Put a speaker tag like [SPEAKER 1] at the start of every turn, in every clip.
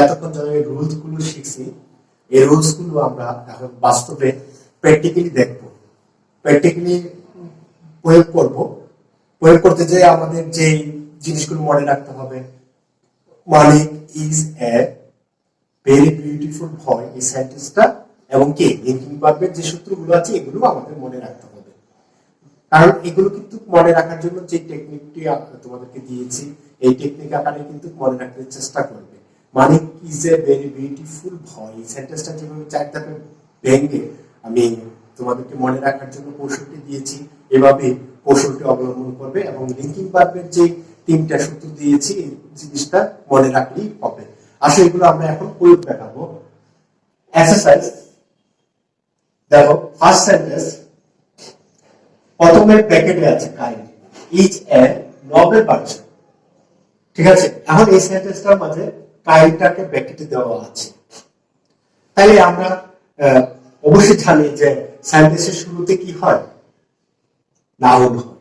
[SPEAKER 1] এতক্ষণ যে রুলস গুলো শিখছি, এই রুলস গুলো আমরা এখন বাস্তবে প্র্যাকটিক্যালি দেখব, প্র্যাকটিক্যালি প্রয়োগ করতে যে আমাদের যে জিনিসগুলো মনে রাখতে হবে। মালিক ইজ এ ভেরি বিউটিফুল বয়, এই সেন্টেন্সটা এবং কি লিঙ্কিং ভার্বের যে সূত্রগুলো আছে এগুলো আমাদের মনে রাখতে হবে। কারণ এগুলো কিন্তু মনে রাখার জন্য যে টেকনিকটি তোমাদেরকে দিয়েছি, এই টেকনিক আকারে কিন্তু মনে রাখতে চেষ্টা করবে। মালিক ইজ এ ভেরি বিউটিফুল বয়, এই সেন্টেন্সটা যেভাবে চার ধাপে ভেঙে আমি তোমাদেরকে মনে রাখার জন্য কৌশলটি দিয়েছি, এভাবে কৌশলটি অবলম্বন করবে এবং লিঙ্কিং ভার্বের যে তিনটা সূত্র দিয়েছি এই জিনিসটা মনে রাখলেই হবে। আসলে এগুলো আমরা এখন প্রয়োগ দেখাবো। এক্সারসাইজ দেখো, ফার্স্ট সেন্টেন্স প্রথমে ব্র্যাকেটে আছে kind is a novel version, ঠিক আছে। এখন এই সেন্টেন্সটার মাঝে কাইন্ডটাকে ব্র্যাকেটে দেওয়া আছে, তাহলে আমরা অবশ্যই জানি যে সেন্টেন্সের শুরুতে কি হয়, নাউন হয়।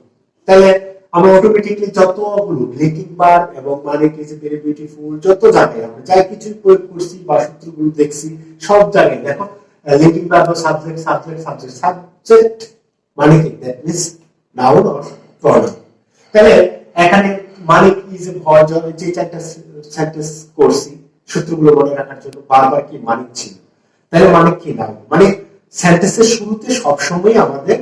[SPEAKER 1] তাহলে আমরা অটোমেটিকলি যতগুলো লিঙ্কিং ভার্ব এবং মালিক ইজ ভেরি বিউটিফুল যত জায়গায় আমরা যাই কিছু প্রয়োগ করছি বা সূত্রগুলো দেখছি সব জায়গায় দেখো linking verb subject subject subject subject মানে কি that means noun or pronoun. তাহলে এখানে মালিক ইজ এ ভয় যে চারটা সেন্টেন্স করছি সূত্রগুলো মনে রাখার জন্য বারবার কি মালিক ছিল, তাহলে মালিক কি নাউন, মানে সেন্টেন্সের শুরুতে সবসময় আমাদের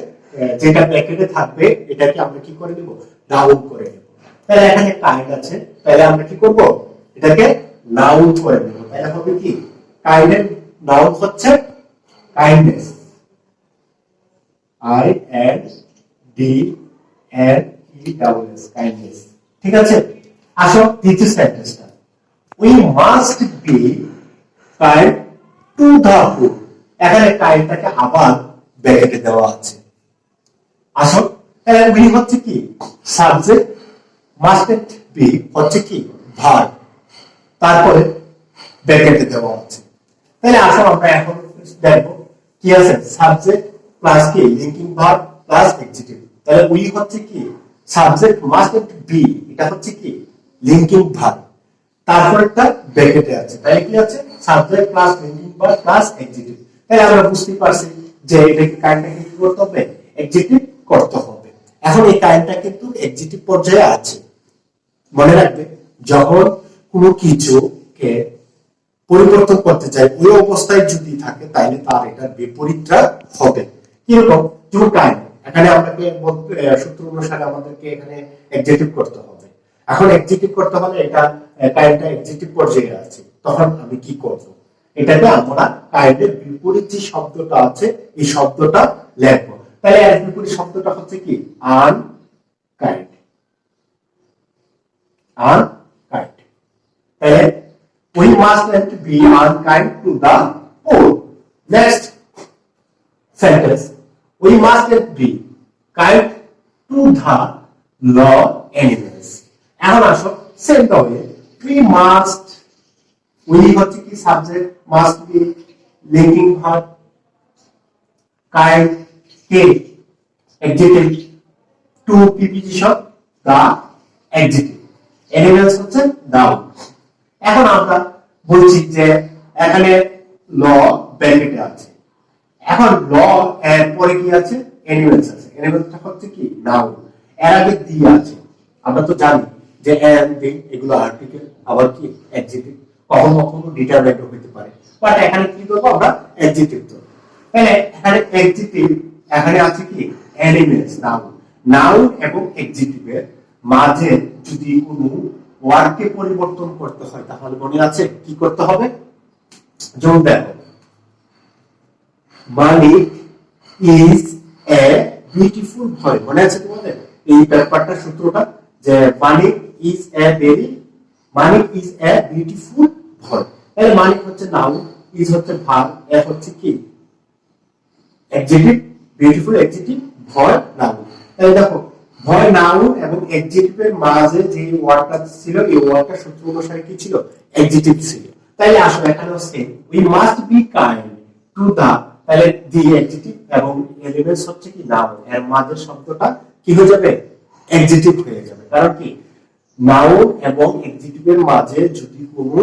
[SPEAKER 1] যেটা ব্র্যাকেটে থাকবে এটাকে আমরা কি করে দেব, নাউন করে দেব। তাহলে এখানে কাইন্ড আছে, তাহলে আমরা কি করব, এটাকে নাউন করে দেব। তাহলে হবে কি, কাইন্ডের নাউন হচ্ছে kindness, I N D N E double S, kindness, ঠিক আছে। আসো দ্বিতীয় সেন্টেন্সটা, we must be kind to the poor, এখানে কাইন্ডটাকে আবার ব্র্যাকেটে দেওয়া আছে। আসো তাহলে উই হচ্ছে কি সাবজেক্ট, মাস্ট বি হচ্ছে কি ভার্ব, তারপরে ব্র্যাকেটে দেওয়া আছে। তাহলে আসো আমরা এখন দেখব কি আছে, সাবজেক্ট প্লাস কি লিঙ্কিং ভার্ব প্লাস এডজেক্টিভ। তাহলে উই হচ্ছে কি সাবজেক্ট, মাস্ট বি এটা হচ্ছে কি লিঙ্কিং ভার্ব, তারপরটা ব্র্যাকেটে আছে। তাহলে কি আছে, subject plus linking verb plus adjective. তাহলে আমরা বুঝতে পারছি যে এটাকে কাইন্ডটাকে কি করতে হবে, এডজেক্টিভ করতে হবে। এখন এই কাইন্ডটা কিন্তু এডজেক্টিভ পর্যায়ে আছে। মনে রাখবে যখন কোনো কিছুকে পরিবর্তন করতে চাই ওই অবস্থায় যদি থাকে তাহলে তার এটার বিপরীতটা হবে। কিরকম, যেমন কাইন্ড, এখানে আমাকে সূত্র অনুসারে আমাদেরকে এখানে এডজেক্টিভ করতে হবে। এখন এডজেক্টিভ করতে হলে এটা কাইন্ডটা এডজেক্টিভ পর্যায়ে আছে, তখন আমি কি করব, এটাকে আমরা কাইন্ডের বিপরীত যে শব্দটা আছে এই শব্দটা লিখব। তাহলে এর বিপরীত শব্দটা হচ্ছে কি আনকাইন্ড, আনকাইন্ড। তাহলে we must not be unkind to the poor. Next sentence, we must not be kind to the law animals. এখন আসো সেম হবে, we must, we হচ্ছে কি subject, must be linking verb, kind K adjective, to preposition the adjective, animals হচ্ছে noun। এখন আমরা বলছি যে এখানে ল ব্র্যাকেটে আছে, এখন ল এর পরে কি আছে, অ্যানিমেলস আছে, অ্যানিমেলসটা হচ্ছে কি নাউন, এর আগে দি আছে। আমরা তো জানি যে এন্ড দি এগুলো আর্টিকেল, আবার কি অ্যাডজেক্টিভ, কখনো কখনো ডিটারমিনেন্ট হতে পারে, বাট এখানে কি করব আমরা অ্যাডজেক্টিভ তো। তাহলে এখানে অ্যাডজেক্টিভ, এখানে আছে কি অ্যানিমেলস, নাউন, নাউন এবং অ্যাডজেক্টিভের মাঝে যদি কোনো ওয়ার্ডকে পরিবর্তন করতে হয় তাহলে মনে আছে কি করতে হবে, যেমন দেখো মালিক ইজ এ বিউটিফুল বয়, মনে আছে তোমাদের এই ব্যাপারটা সূত্রটা, যে মালিক ইজ এ বিউটিফুল বয়। তাহলে মালিক হচ্ছে নাউন, ইজ হচ্ছে ভার্ব, এ হচ্ছে কি অ্যাডজেক্টিভ, বিউটিফুল অ্যাডজেক্টিভ, বয় নাউন। তাহলে দেখো ভয় নাউন এবং অ্যাডজেক্টিভের মাঝে যে ওয়ার্ডটা ছিল এই ওয়ার্ডটা সূত্র অনুসারে কি ছিল, অ্যাডজেক্টিভ ছিল। তাহলে আসলে এখানেও same, we must be kind to the, তাহলে দি অ্যাডজেক্টিভ এবং এলিমেন্টস হচ্ছে কি নাউন, এর মাঝে শব্দটা কি হয়ে যাবে, অ্যাডজেক্টিভ হয়ে যাবে। কারণ কি নাউন এবং অ্যাডজেক্টিভের মাঝে যদি কোনো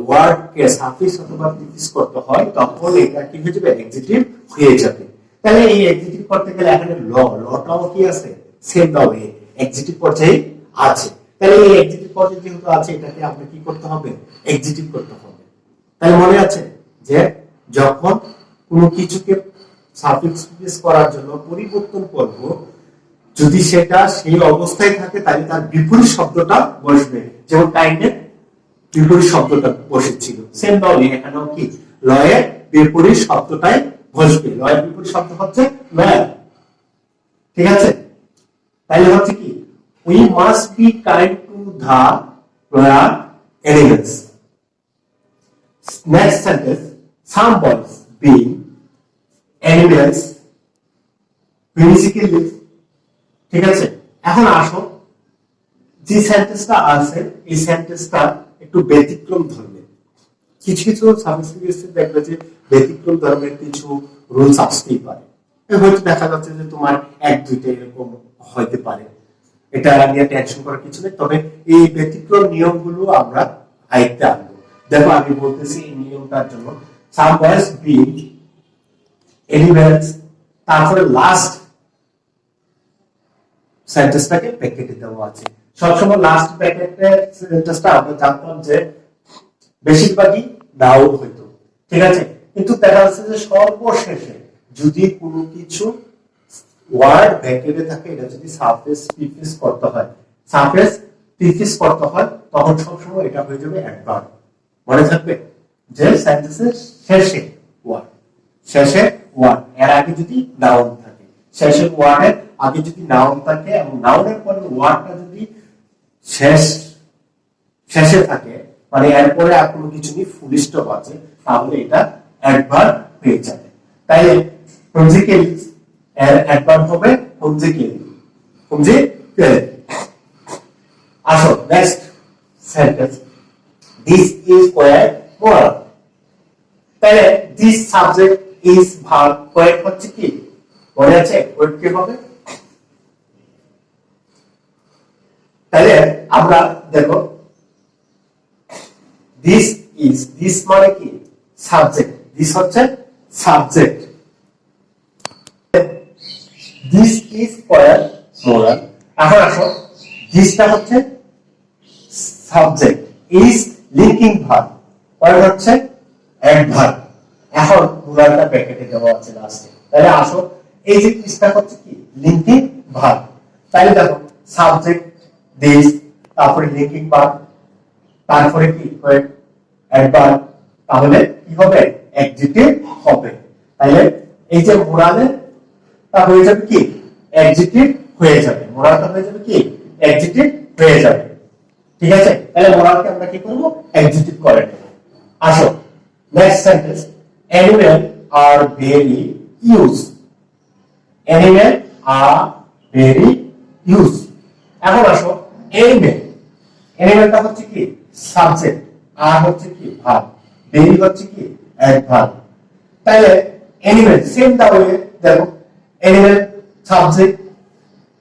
[SPEAKER 1] ওয়ার্ডকে সাফিক্স অথবা প্রিফিক্স করতে হয় তখন এটা কি হয়ে যাবে অ্যাডজেক্টিভ হয়ে যাবে তাহলে এই অ্যাডজেক্টিভ করতে গেলে এখানে লটাও কি আছে সেম দাও অ্যাডজেক্টিভ পর্যায়ে আছে তাহলে এই অ্যাডজেক্টিভ পর্যায়ে যেহেতু আছে এটাকে আমরা কি করতে হবে অ্যাডজেক্টিভ করতে হবে তাহলে মনে আছে যে যখন কোনো কিছুকে সাফিক্স প্রিফিক্স করার জন্য পরিবর্তন করব যদি সেটা সেই অবস্থায় থাকে তাহলে তার বিপরীত শব্দটা বসবে যেমন কাইন্ডের বিপরীত শব্দটা বসেছিল সেম ভাবে এখানেও কি লয়ের বিপরীত শব্দটাই বসবে লয়ের বিপরীত শব্দ হচ্ছে লয়াল ঠিক আছে তাহলে হচ্ছে কি we must be kind to the loyal animals next sentence some boys being animals basically ঠিক আছে এখন আসো যে সেন্টেন্সটা আছে এই সেন্টেন্সটা একটু ব্যতিক্রম ধর্মের কিছু কিছু সাবস্ক্রিপ্ট দেখবে যে ব্যতিক্রম ধর্মের কিছু রুলস আসতেই পারে হয়তো দেখা যাচ্ছে যে তোমার এক দুইটা এরকম হইতে পারে এটা নিয়ে টেনশন করার কিছু নেই তবে এই ব্যতিক্রম নিয়মগুলো আমরা আয়ত্তে আনবো দেখো আমি বলতেছি এই নিয়মটার জন্য সাম বয়েজ বিং এনিমেলস তারপরে লাস্ট সেন্টেন্সটাকে ব্র্যাকেটে দেওয়া আছে সবসময় লাস্ট ব্র্যাকেটের সেন্টেন্সটা আমরা জানতাম যে বেশিরভাগই নাউন হইতো ঠিক আছে কিন্তু দেখা যাচ্ছে যে সর্বশেষে যদি কোনো কিছু ওয়ার্ড ব্র্যাকেটে থাকে এটা যদি সাফিক্স প্রিফিক্স করতে হয় সাফিক্স প্রিফিক্স করতে হয় তখন সবসময় এটা হয়ে যাবে অ্যাডভার্ব মনে থাকবে যে সেন্টেন্সের শেষে ওয়ার্ড এর আগে যদি নাউন থাকে শেষের ওয়ার্ডের আগে যদি নাউন থাকে এবং নাউনের পরে ওয়ার্ডটা যদি শেষে থাকে মানে এরপরে আর কোনো কিছু নেই ফুল স্টপ আছে তাহলে এটা অ্যাডভার্ব হয়ে যাবে তাই কনজিকেলি এর অ্যাডভার্ব হবে কনজিকেলি আসো next sentence this is queer moral তাহলে this subject is verb queer হচ্ছে কি মনে আছে কোয়ার কি হবে তাহলে আমরা দেখো দিস মানে কি সাবজেক্ট দিস হচ্ছে subject this is square moral এখন আসো দিসটা হচ্ছে সাবজেক্ট ইজ লিঙ্কিং ভার্ব পরে হচ্ছে অ্যাডভার্ব এখন মোরালটা ব্র্যাকেটে দেওয়া আছে লাস্টে তাহলে আসো এই যে দিসটা হচ্ছে কি লিঙ্কিং ভার্ব তাহলে দেখো সাবজেক্ট দিস তারপরে লিঙ্কিং ভার্ব তারপরে কি অ্যাডভার্ব তাহলে কি হবে অ্যাডজেক্টিভ হবে তাহলে এই যে মোরালে তা হয়ে যাবে কি অ্যাডজেক্টিভ হয়ে যাবে মোরালটা হয়ে যাবে কি অ্যাডজেক্টিভ হয়ে যাবে ঠিক আছে তাহলে মোরালকে আমরা কি করব অ্যাডজেক্টিভ করে নেব আসো next sentence animal are very use animal are very use এখন আসো এনিমেলটা হচ্ছে কি সাবজেক্ট আর হচ্ছে কি ভার্ব ভেরি হচ্ছে কি অ্যাডভার্ব তাহলে এনিমেল সেম দা ওয়ে দেখো এনিমেল সাবজেক্ট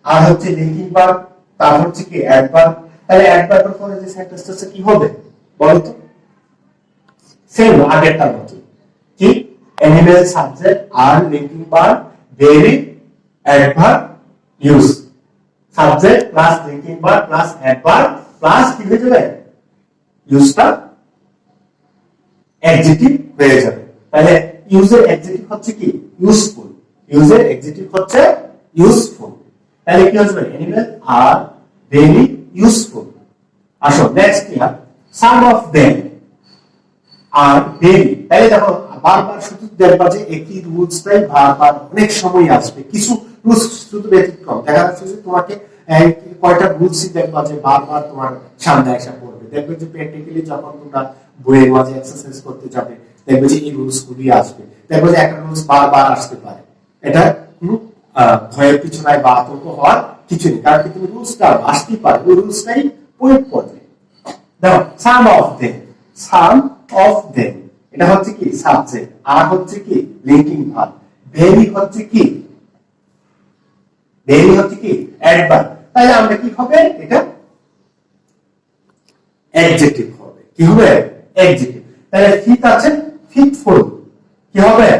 [SPEAKER 1] আর হচ্ছে লিঙ্কিং ভার্ব তার হচ্ছে কি অ্যাডভার্ব তাহলে অ্যাডভার্বের পরে যে সেন্টেন্সটা কি হবে বলো তো সেম আগেরটার মতো কি এনিমেল সাবজেক্ট আর linking verb very adverb use subject plus linking verb plus adverb plus কি হয়ে যাবে ইউজটা অ্যাডজেক্টিভ হয়ে যাবে তাহলে ইউজের অ্যাডজেক্টিভ হচ্ছে কি ইউজফুল ইউজের অ্যাডজেক্টিভ হচ্ছে ইউজফুল তাহলে কি হবে অ্যানিমেল আর ভেরি ইউজফুল আসো নেক্সট কি হয় সাম অফ देम আর ভেরি তাহলে দেখো বারবার শুধু দেখবা যে একই রুলসটাই বারবার অনেক সময় আসবে কিছু রুলস শুধু ব্যতিক্রম দেখা যাচ্ছে যে তোমাকে কয়টা রুলস দেখবা যে বারবার তোমার সামনে আসা পড়বে দেখবে যে প্র্যাকটিক্যালি যখন তোমরা বইয়ের মাঝে এক্সারসাইজ করতে যাবে দেখবে যে এই রুলস গুলি আসবে দেখবে যে একটা রুলস বারবার আসতে পারে এটা কোনো ভয়ের কিছু নাই বা আতঙ্ক হওয়ার কিছু নেই কারণ তুমি রুলসটা আসতেই পারে ওই রুলসটাই প্রয়োগ করবে দেখো সাম অফ দেম এটা হচ্ছে কি সাবজেক্ট আর হচ্ছে কি লিঙ্কিং ভার্ব ভেরি হচ্ছে কি অ্যাডভার্ব তাহলে আমরা কি হবে এটা অ্যাডজেক্টিভ হবে। কি হবে? অ্যাডজেক্টিভ। তাহলে ফিট আছে, ফিটফুল কি হবে?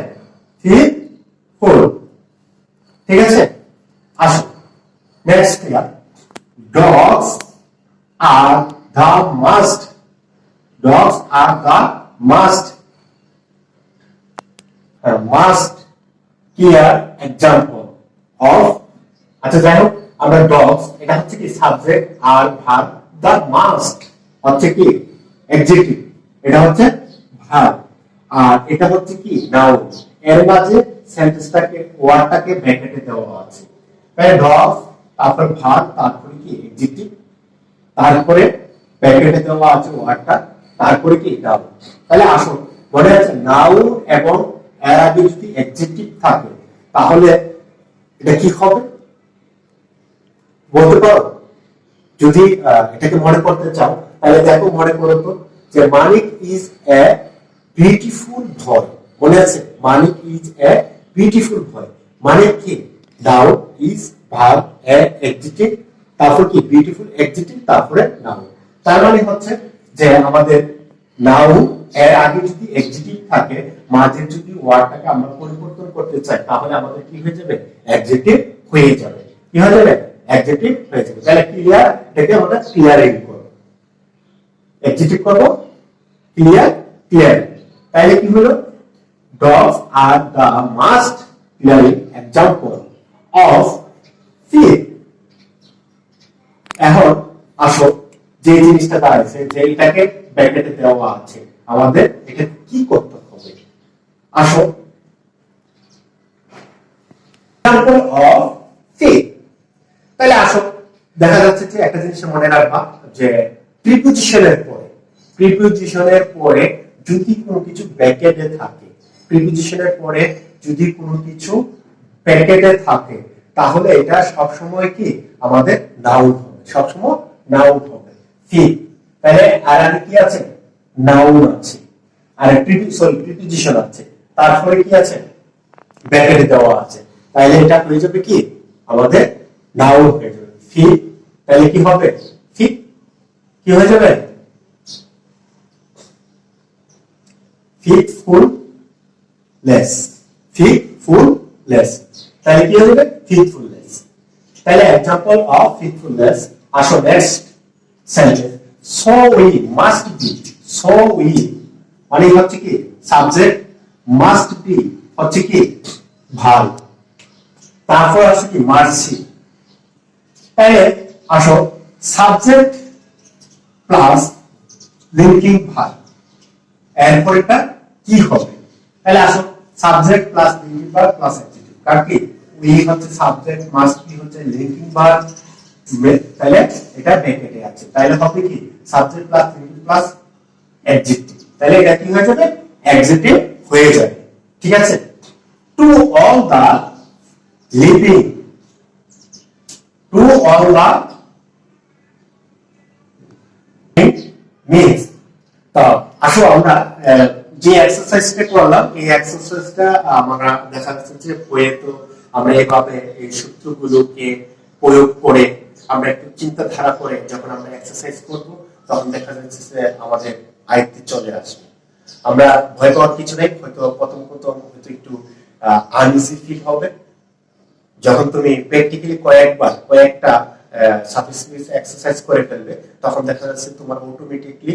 [SPEAKER 1] ফিটফুল। ঠিক আছে, আসো next clear. Dogs are the most, dogs are the most, most clear example of. আচ্ছা যাই হোক, আমরা ডগস এটা হচ্ছে কি সাবজেক্ট আর ভার্ব, দ্য মাস্ট হচ্ছে কি অ্যাডজেক্টিভ, এটা হচ্ছে ভার্ব, আর এটা হচ্ছে কি নাউন। এর মাঝে সেন্টেন্সটাকে ওয়ার্ডটাকে ব্র্যাকেটে দেওয়া আছে। তাই ডগস তারপর ভার্ব তারপরে কি অ্যাডজেক্টিভ, তারপরে ব্র্যাকেটে দেওয়া আছে ওয়ার্ডটা, তারপরে কি নাউন। তাহলে আসুন মনে আছে নাউন এবং এর আগে যদি অ্যাডজেক্টিভ থাকে তাহলে এটা কি হবে বলতে পারো? যদি এটাকে মনে করতে চাও তাহলে দেখো, মনে করো তো যে মানিক ইজ এ বিউটিফুল বয়। মনে আছে? মানিক ইজ এ বিউটিফুল বয় মানে কি noun, is verb, A adjective, তারপর কি বিউটিফুল অ্যাডজেক্টিভ, তারপরে নাউন। তার মানে হচ্ছে যে আমাদের নাউন এর আগে যদি অ্যাডজেক্টিভ থাকে, মাঝে যদি ওয়ার্ডটাকে আমরা পরিবর্তন করতে চাই তাহলে আমাদের কি হয়ে যাবে? অ্যাডজেক্টিভ হয়ে যাবে। কি হয়ে যাবে? অ্যাডজেক্টিভ হয়ে যাবে। তাহলে ক্লিয়ার, এটাকে আমরা ক্লিয়ারিং করব। অ্যাডজেক্টিভ করব ক্লিয়ার, ক্লিয়ার। তাহলে কি হলো? Dogs are the most clearing example of fit. এখন আসো যে জিনিসটা দাঁড়াচ্ছে যে এটাকে ব্র্যাকেটে দেওয়া আছে, আমাদের এটা কি করতে হবে? আসো এক্সাম্পল অফ ফিট। তাহলে আসো দেখা যাচ্ছে যে একটা জিনিস মনে রাখবা যে প্রিপোজিশনের পরে যদি কোনো কিছু ব্র্যাকেটে থাকে, প্রিপোজিশনের পরে যদি কোনো কিছু ব্র্যাকেটে থাকে তাহলে এটা সবসময় কি আমাদের নাউন হবে, সবসময় নাউন হবে। ফিট তাহলে আর আগে কি আছে? নাউন আছে, আর প্রিপোজিশন আছে, তারপরে কি আছে? ব্র্যাকেটে দেওয়া আছে। তাহলে এটা হয়ে যাবে কি আমাদের নাউন হয়ে যাবে ফিট। তাহলে কি হবে? ফিট কি হয়ে যাবে? ফিটফুলনেস, ফিটফুলনেস। তাহলে কি হয়ে যাবে? ফিটফুলনেস। তাহলে এক্সাম্পল অফ ফিটফুলনেস। আসো next sentence. So we must be, so we মানে হচ্ছে কি সাবজেক্ট, মাস্ট বি হচ্ছে কি ভার্ব, তারপর আছে কি মার্সি। তাহলে আসো সাবজেক্ট প্লাস লিঙ্কিং ভার্ব, এরপর এটা কি হবে? তাহলে আসো subject plus linking verb plus adjective, কার কি উই হচ্ছে সাবজেক্ট, মাস্ট বি হচ্ছে লিঙ্কিং ভার্ব, তাহলে এটা ব্র্যাকেটে আছে। তাহলে হবে কি subject plus linking plus adjective. তাহলে এটা কি হয়ে যাবে? অ্যাডজেক্টিভ হয়ে যাবে। ঠিক আছে? To all the living, to all the means. তো আসো আমরা যে এক্সারসাইজটা করলাম এই এক্সারসাইজটা আমরা দেখা যাচ্ছে যে বইয়ে তো আমরা এইভাবে এই সূত্রগুলোকে প্রয়োগ করে আমরা একটু চিন্তাধারা করে যখন আমরা এক্সারসাইজ করব তখন দেখা যাচ্ছে যে আমাদের আয়ত্তে চলে আসবে। আমরা ভয় পাওয়ার কিছু নেই। হয়তো প্রথম হয়তো একটু আনইজি ফিল হবে যখন তুমি প্র্যাকটিক্যালি কয়েকটা সাবস্ক্রিপ্ট এক্সারসাইজ করে ফেলবে, তখন দেখা যাচ্ছে তোমার অটোমেটিকলি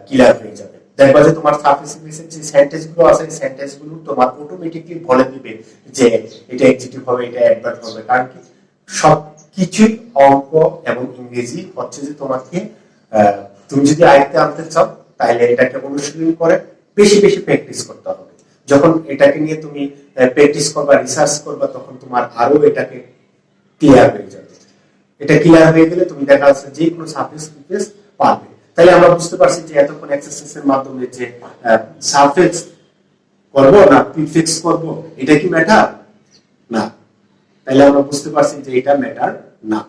[SPEAKER 1] ক্লিয়ার হয়ে যাবে। দেখবা যে তোমার সাবস্ক্রিপ্টের যে সেন্টেন্সগুলো আছে এই সেন্টেন্সগুলো তোমার অটোমেটিকলি বলে দিবে যে এটা অ্যাডজেক্টিভ হবে, এটা অ্যাডভার্ব হবে। কারণ কি সব কিছুই অঙ্ক এবং ইংরেজি হচ্ছে যে তোমাকে তুমি যদি আয়ত্তে আনতে চাও তাহলে এটাকে অনুশীলন করে বেশি বেশি প্র্যাকটিস করতে হবে। যখন এটাকে নিয়ে তুমি প্র্যাকটিস করবা, রিসার্চ করবা, তখন তোমার আরো এটাকে ক্লিয়ার হয়ে যাবে। এটা ক্লিয়ার হয়ে গেলে তুমি দেখা যাচ্ছে যে কোনো সাবজেক্ট পারবে। তাহলে আমরা বুঝতে পারছি যে এতক্ষণ এক্সারসাইজের মাধ্যমে যে সাবজেক্ট করব না প্রিফিক্স করব এটা কি ম্যাটার না। তাহলে আমরা বুঝতে পারছি যে এটা ম্যাটার না,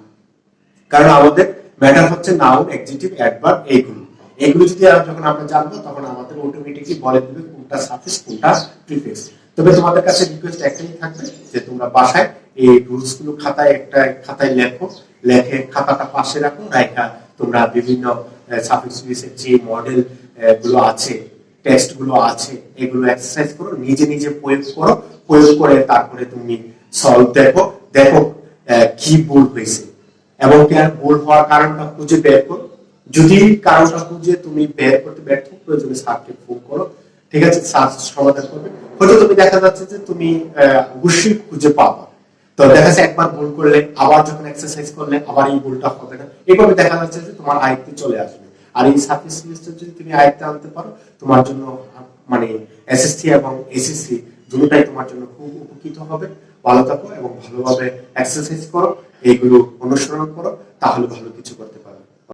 [SPEAKER 1] কারণ আমাদের ম্যাটার হচ্ছে নাউন, অ্যাডজেক্টিভ, অ্যাডভার্ব এইগুলো। এগুলো যদি যখন আমরা জানবো তখন আমাদের অটোমেটিকলি বলে দিবে কোনটা সাবজেক্ট কোনটা প্রিফিক্স। তবে তোমাদের কাছে রিকোয়েস্ট একটাই থাকবে যে তোমরা বাসায় এই রুলস গুলো খাতায় লেখো, লেখে খাতাটা পাশে রাখো, রাখা তোমরা বিভিন্ন সাফিক্স সুইচের যে মডেল গুলো আছে, টেক্সট গুলো আছে, এগুলো এক্সারসাইজ করো, নিজে নিজে প্রয়োগ করো, প্রয়োগ করে তারপরে তুমি সলভ দেখো, দেখো কি ভুল হয়েছে এবং ভুল হওয়ার কারণটা খুঁজে বের করো। যদি কারণটা খুঁজে তুমি বের করতে ব্যর্থ, প্রয়োজনে স্যারকে ফোন করো, ঠিক আছে, স্যার সমাধান করবে। হয়তো তুমি দেখা যাচ্ছে যে তুমি অবশ্যই খুঁজে পাবা, তো দেখা যাচ্ছে একবার ভুল করলে আবার যখন এক্সারসাইজ করলে আবার এই ভুলটা হবে না, এইভাবে দেখা যাচ্ছে যে তোমার আয়ত্তে চলে আসবে। আর এই সাফিক্স সুইচটা যদি তুমি আয়ত্তে আনতে পারো, তোমার জন্য মানে এসএসসি এবং এসএসসি দুটোটাই তোমার জন্য খুব উপকৃত হবে। ভালো থাকো এবং ভালোভাবে এক্সারসাইজ করো, এইগুলো অনুসরণ করো, তাহলে ভালো কিছু করতে পারো।